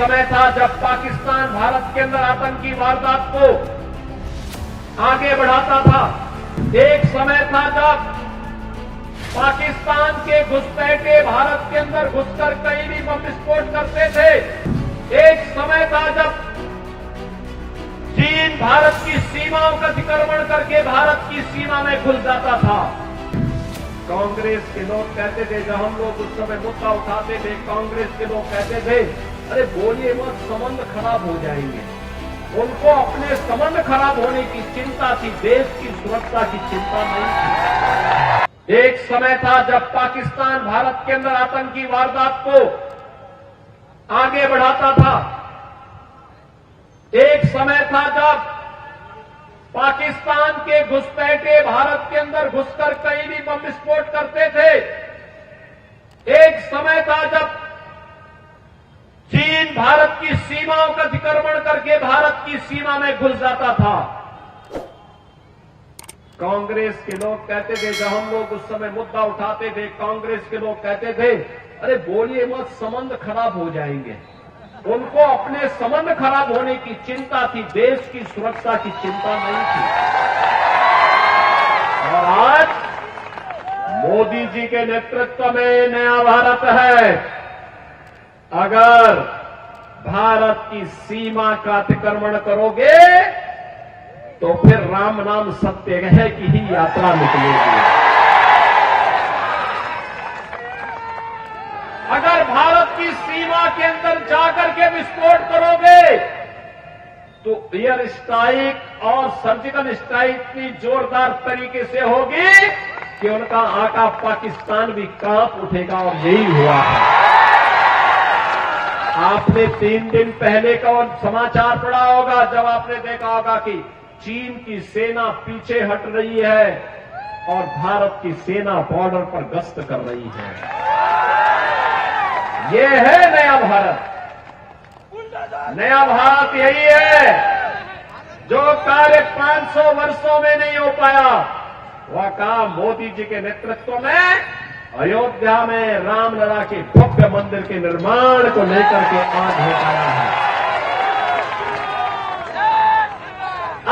समय था जब पाकिस्तान भारत के अंदर आतंकी वारदात को आगे बढ़ाता था। एक समय था जब पाकिस्तान के घुसपैठे भारत के अंदर घुसकर कहीं भी बम विस्फोट करते थे। एक समय था जब चीन भारत की सीमाओं का अतिक्रमण करके भारत की सीमा में घुस जाता था। कांग्रेस के लोग कहते थे, जब हम लोग उस समय मुद्दा उठाते थे, कांग्रेस के लोग कहते थे, अरे बोलिए मत, संबंध खराब हो जाएंगे। उनको अपने संबंध खराब होने की चिंता थी, देश की सुरक्षा की चिंता नहीं थी। एक समय था जब पाकिस्तान भारत के अंदर आतंकी वारदात को आगे बढ़ाता था। एक समय था जब पाकिस्तान के घुसपैठे भारत के अंदर घुसकर कहीं भी बम विस्फोट करते थे। एक समय था जब चीन भारत की सीमाओं का अतिक्रमण करके भारत की सीमा में घुस जाता था। कांग्रेस के लोग कहते थे, जब हम लोग उस समय मुद्दा उठाते थे, कांग्रेस के लोग कहते थे, अरे बोलिए मत, संबंध खराब हो जाएंगे। उनको अपने संबंध खराब होने की चिंता थी, देश की सुरक्षा की चिंता नहीं थी। और आज मोदी जी के नेतृत्व में नया भारत है। अगर भारत की सीमा का अतिक्रमण करोगे तो फिर राम नाम सत्याग्रह की ही यात्रा निकलेगी। अगर भारत की सीमा के अंदर जाकर के विस्फोट करोगे तो एयर स्ट्राइक और सर्जिकल स्ट्राइक इतनी जोरदार तरीके से होगी कि उनका आका पाकिस्तान भी कांप उठेगा। और यही हुआ है। आपने 3 दिन पहले का समाचार पढ़ा होगा, जब आपने देखा होगा कि चीन की सेना पीछे हट रही है और भारत की सेना बॉर्डर पर गश्त कर रही है। ये है नया भारत। नया भारत यही है जो कार्य 500 वर्षों में नहीं हो पाया, वह काम मोदी जी के नेतृत्व में अयोध्या में रामलला के भव्य मंदिर के निर्माण को लेकर के आज हो पाया है।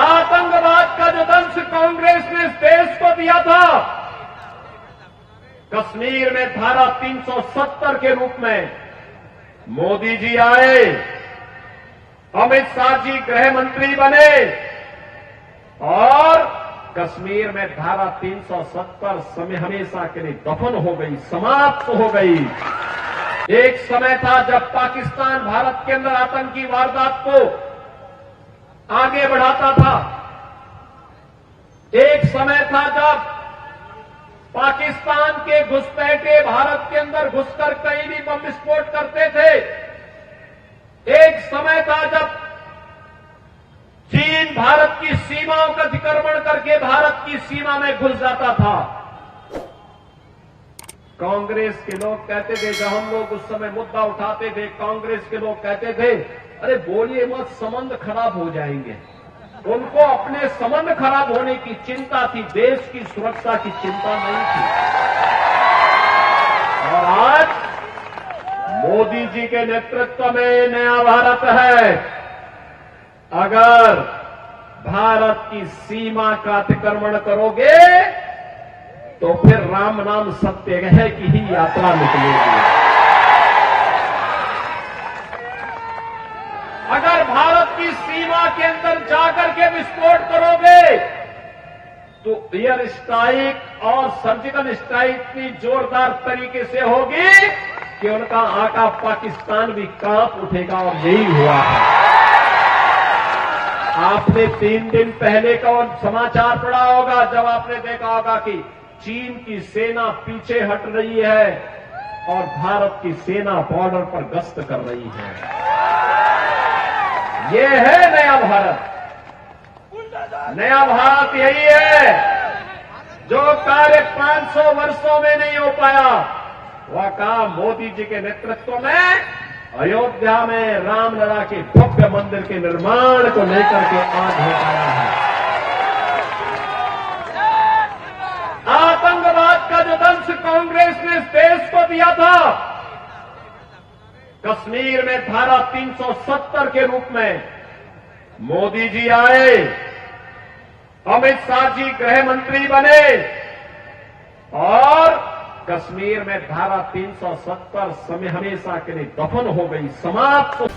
आतंकवाद का जो दंश कांग्रेस ने इस देश को दिया था, कश्मीर में धारा 370 के रूप में मोदी जी आए, अमित शाह जी गृह मंत्री बने और कश्मीर में धारा 370 समय हमेशा के लिए दफन हो गई, समाप्त हो गई। एक समय था जब पाकिस्तान भारत के अंदर आतंकी वारदात को आगे बढ़ाता था। एक समय था जब पाकिस्तान के घुसपैठे भारत के अंदर घुसकर कहीं भी बम विस्फोट करते थे। एक समय था जब चीन भारत की सीमाओं का अतिक्रमण करके भारत की सीमा में घुस जाता था। कांग्रेस के लोग कहते थे, जब हम लोग उस समय मुद्दा उठाते थे, कांग्रेस के लोग कहते थे, अरे बोलिए मत, संबंध खराब हो जाएंगे। उनको अपने संबंध खराब होने की चिंता थी, देश की सुरक्षा की चिंता नहीं थी। और आज मोदी जी के नेतृत्व में नया भारत है। अगर भारत की सीमा का अतिक्रमण करोगे तो फिर राम नाम सत्याग्रह की ही यात्रा निकलेगी। अगर भारत की सीमा के अंदर जाकर के विस्फोट करोगे तो एयर स्ट्राइक और सर्जिकल स्ट्राइक इतनी जोरदार तरीके से होगी कि उनका आका पाकिस्तान भी कांप उठेगा। और यही हुआ है। आपने 3 दिन पहले का समाचार पढ़ा होगा, जब आपने देखा होगा कि चीन की सेना पीछे हट रही है और भारत की सेना बॉर्डर पर गश्त कर रही है। ये है नया भारत। नया भारत यही है जो कार्य 500 वर्षों में नहीं हो पाया, वह काम मोदी जी के नेतृत्व में अयोध्या में रामलला के भव्य मंदिर के निर्माण को लेकर के आज हो पाया है। आतंकवाद का जो दंश कांग्रेस ने इस देश को दिया था, कश्मीर में धारा 370 के रूप में मोदी जी आए, अमित शाह जी गृह मंत्री बने और कश्मीर में धारा 370 समय हमेशा के लिए दफन हो गई, समाप्त।